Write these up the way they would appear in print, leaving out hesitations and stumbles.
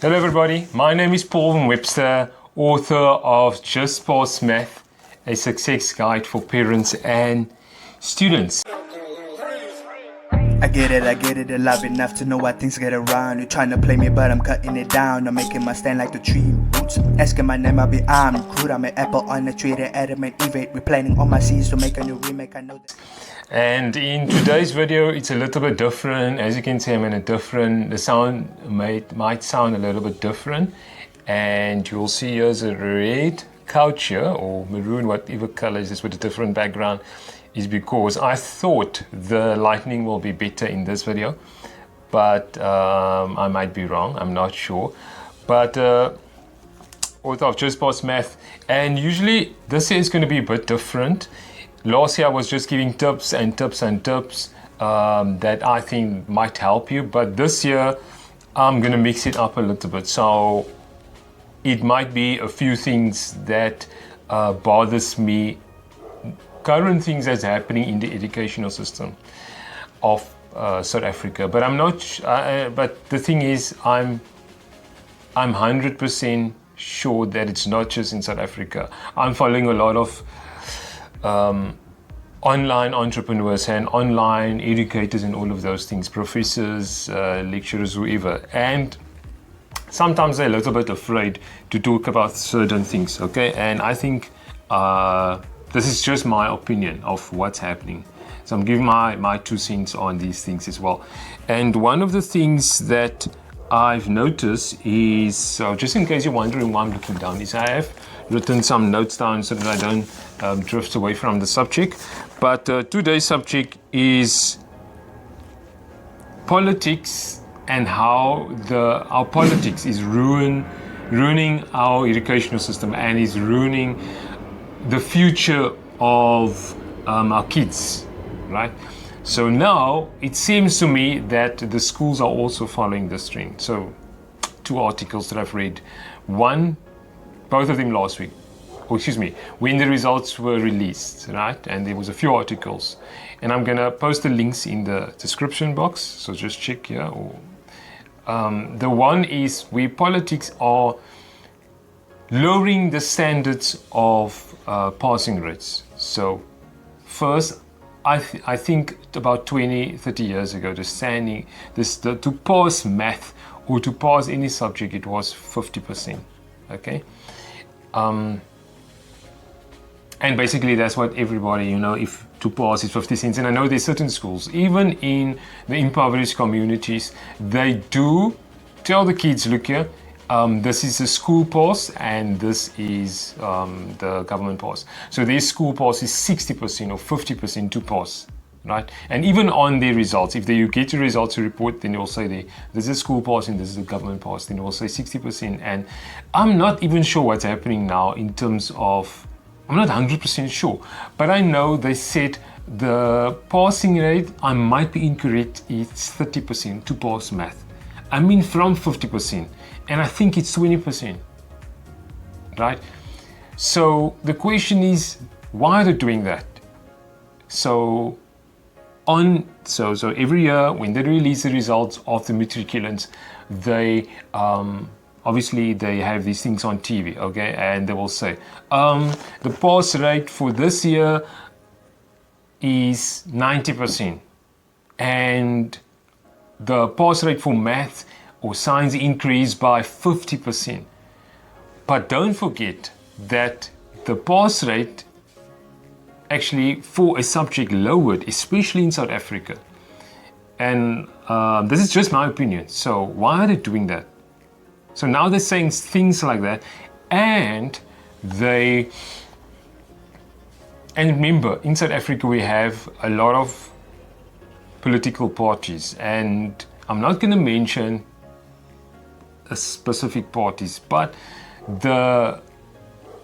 Hello everybody, my name is Paul van Webster, author of Just Pass Math, a success guide for parents and students. I get it, I love enough to know why things get around. You're trying to play me, but I'm cutting it down. I'm making my stand like the tree roots. Asking my name, I'll be armed. Crude, I'm an apple on the tree, the adamant evade. We're planning on my seeds to make a new remake, I know that. And in today's video, it's a little bit different. As you can see, I'm in the sound might sound a little bit different. And you'll see here's a red couch here, or maroon, whatever color is this with a different background, is because I thought the lighting will be better in this video. But I might be wrong, I'm not sure. But author of Just Pass Math, and usually this year is going to be a bit different. Last year I was just giving tips and tips and tips that I think might help you, but this year I'm going to mix it up a little bit. So it might be a few things that bothers me, current things that's happening in the educational system of South Africa. But I'm not. But the thing is, I'm 100% sure that it's not just in South Africa. I'm following a lot of online entrepreneurs and online educators and all of those things, professors, lecturers, whoever, and sometimes they're a little bit afraid to talk about certain things, okay? And I think this is just my opinion of what's happening. So I'm giving my 2 cents on these things as well. And one of the things that I've noticed is, so just in case you're wondering why I'm looking down, is I have written some notes down so that I don't drift away from the subject. But today's subject is politics and how our politics is ruining our educational system and is ruining the future of our kids, right? So now it seems to me that the schools are also following this trend. So 2 articles that I've read, both of them last week, when the results were released, right? And there was a few articles, and I'm gonna post the links in the description box, so just check here. The one is where politics are lowering the standards of passing rates. So first, I think about 20-30 years ago, to pass math or to pass any subject, it was 50%, okay? And basically that's what everybody, if to pass is 50 cents. And I know there's certain schools, even in the impoverished communities, they do tell the kids, look here, this is a school pass and this is the government pass. So their school pass is 60% or 50% to pass, right? And even on their results, if you get your results report, then they will say this is a school pass and this is a government pass, then they will say 60%. And I'm not even sure what's happening now in terms of, I'm not 100% sure, but I know they said the passing rate, I might be incorrect, it's 30% to pass math. I mean from 50%, and I think it's 20%, right? So the question is, why are they doing that? So every year when they release the results of the matriculants, they obviously they have these things on TV, okay, and they will say the pass rate for this year is 90%, and the pass rate for math or science increased by 50%. But don't forget that the pass rate actually for a subject lowered, especially in South Africa. And this is just my opinion. So why are they doing that? So now they're saying things like that, and remember, in South Africa we have a lot of political parties, and I'm not going to mention specific parties, but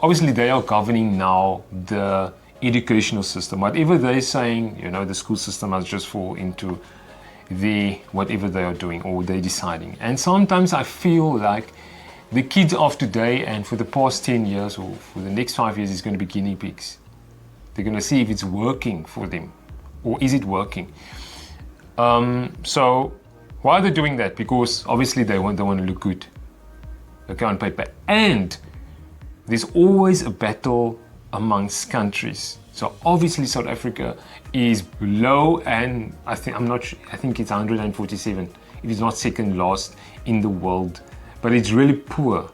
obviously they are governing now the educational system. Whatever they're saying, the school system must just fall into whatever they are doing or they're deciding. And sometimes I feel like the kids of today and for the past 10 years or for the next 5 years is going to be guinea pigs. They're going to see if it's working for them, or is it working? So why are they doing that? Because obviously they want to look good. okay, on paper. And there's always a battle amongst countries. So obviously South Africa is low, and I think it's 147, if it's not second last in the world, but it's really poor.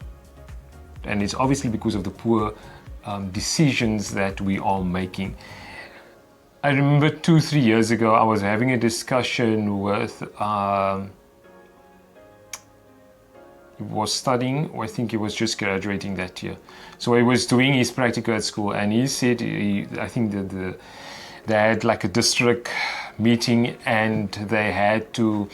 And it's obviously because of the poor decisions that we are making. I remember 2-3 years ago, I was having a discussion with, he was studying, or I think he was just graduating that year. So he was doing his practical at school, and he said, I think that they had like a district meeting, and they had to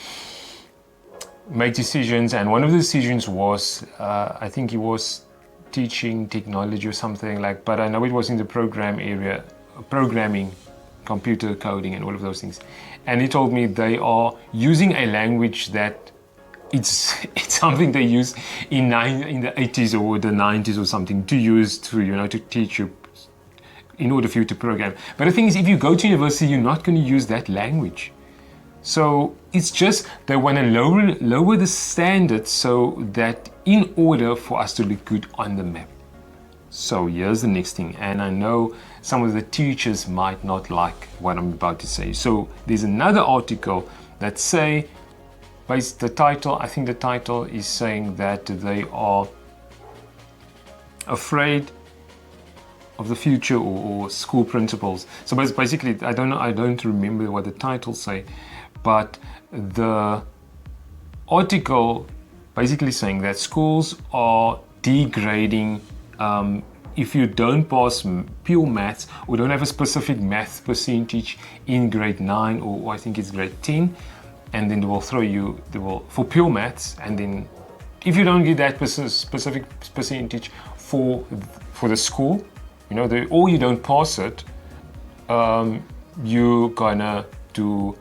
make decisions. And one of the decisions was, I think he was teaching technology or something like, but I know it was in the program area, programming, computer coding and all of those things. And he told me they are using a language that it's something they use in the 80s or the 90s or something, to use to teach you in order for you to program. But the thing is, if you go to university, you're not going to use that language. So it's just they want to lower the standards so that in order for us to look good on the map. So here's the next thing, and I know some of the teachers might not like what I'm about to say. So there's another article that say, the title is saying that they are afraid of the future, or school principals. So basically, I don't remember what the titles say, but the article basically saying that schools are degrading if you don't pass pure maths, or don't have a specific math percentage in grade 9, or I think it's grade 10, and then they will for pure maths, and then if you don't get that specific percentage for the school, or you don't pass it, you're gonna do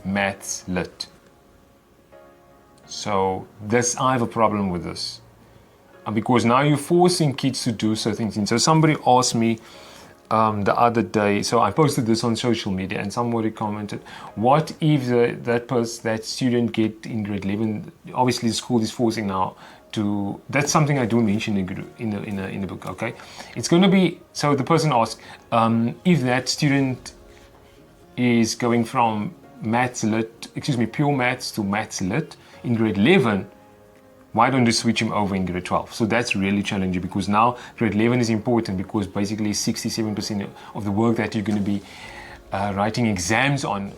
maths lit. So I have a problem with this, because now you're forcing kids to do certain things. So somebody asked me the other day, so I posted this on social media, and somebody commented, what if that student get in grade 11, obviously the school is forcing now to, that's something I do mention in the book, okay? It's going to be, so the person asked, if that student is going from pure maths to maths lit in grade 11, why don't you switch him over in grade 12? So that's really challenging, because now grade 11 is important, because basically 67% of the work that you're going to be writing exams on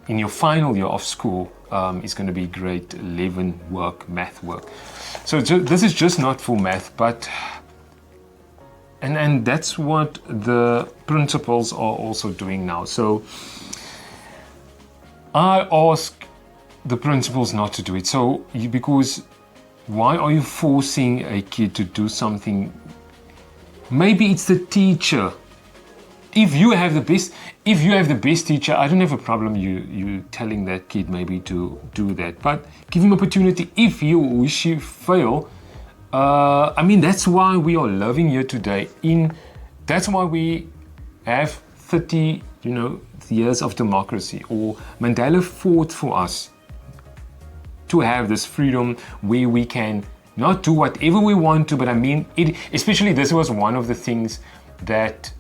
in your final year of school is going to be grade 11 math work. So this is just not for math, but and that's what the principals are also doing now. So I ask the principals not to do it. So because why are you forcing a kid to do something? Maybe it's the teacher. If you have the best teacher, I don't have a problem you telling that kid maybe to do that, but give him opportunity. If he or she fail, that's why we are living here today. That's why we have 30 years of democracy, or Mandela fought for us to have this freedom where we can not do whatever we want to, but especially this was one of the things that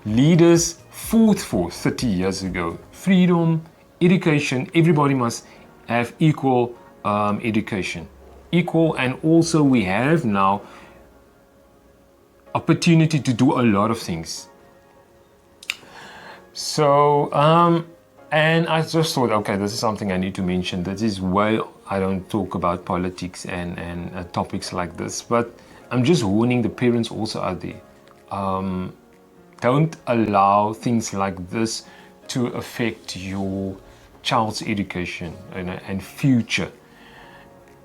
leaders fought for 30 years ago. Freedom, education, everybody must have equal education. Equal, and also we have now opportunity to do a lot of things. So, and I just thought, okay, this is something I need to mention. This is why I don't talk about politics and topics like this, but I'm just warning the parents also out there. Don't allow things like this to affect your child's education and future.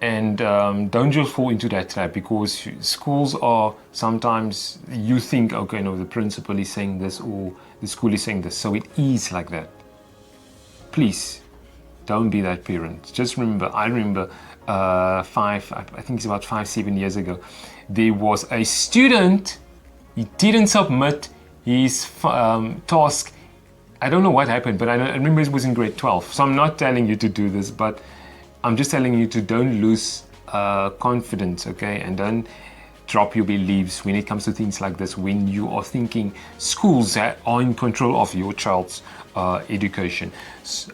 And don't just fall into that trap, because schools are sometimes, you think, okay, no, the principal is saying this or the school is saying this, so it is like that. Please, don't be that parent. Just remember, I remember I think it's about 5-7 years ago, there was a student, he didn't submit his task. I don't know what happened, but I remember it was in grade 12. So I'm not telling you to do this, but I'm just telling you to don't lose confidence, okay, and don't drop your beliefs when it comes to things like this. When you are thinking schools are in control of your child's education.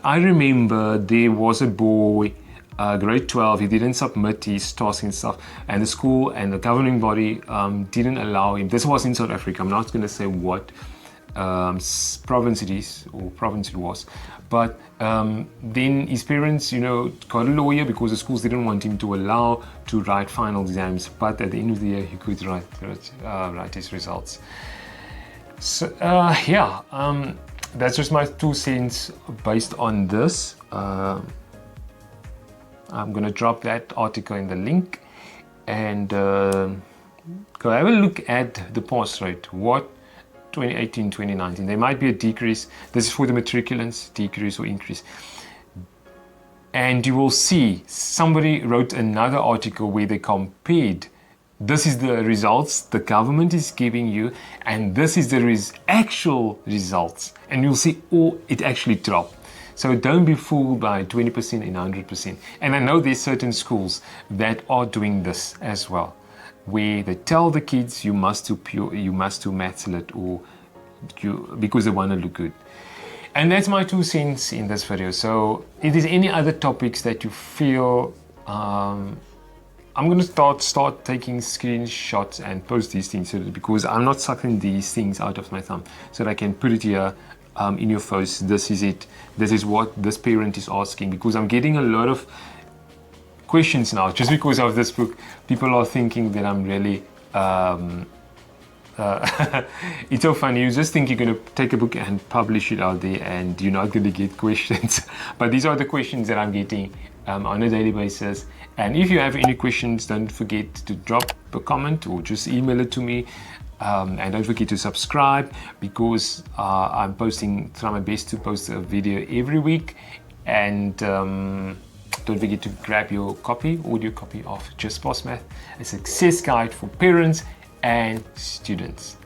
I remember there was a boy, grade 12, he didn't submit his tasks and stuff, and the school and the governing body didn't allow him. This was in South Africa. I'm not going to say what province it is or province it was, but then his parents, got a lawyer because the schools didn't want him to allow to write final exams, but at the end of the year he could write his results. So that's just my 2 cents based on this. I'm going to drop that article in the link and go have a look at the pass rate. What 2018, 2019, there might be a decrease. This is for the matriculants, decrease or increase. And you will see somebody wrote another article where they compared, this is the results the government is giving you, and this is the actual results. And you'll see, it actually dropped. So don't be fooled by 20% and 100%. And I know there's certain schools that are doing this as well, where they tell the kids you must do maths lit, or because they want to look good. And that's my 2 cents in this video. So if there's any other topics that you feel, I'm going to start taking screenshots and post these things, because I'm not sucking these things out of my thumb, so that I can put it here in your face. This is it. This is what this parent is asking, because I'm getting a lot of questions now just because of this book. People are thinking that I'm really it's so funny. You just think you're going to take a book and publish it out there and you're not going to get questions. But these are the questions that I'm getting on a daily basis. And if you have any questions, don't forget to drop a comment or just email it to me. And don't forget to subscribe, because I'm trying my best to post a video every week. And don't forget to grab your audio copy of Just Pass Math, a success guide for parents and students.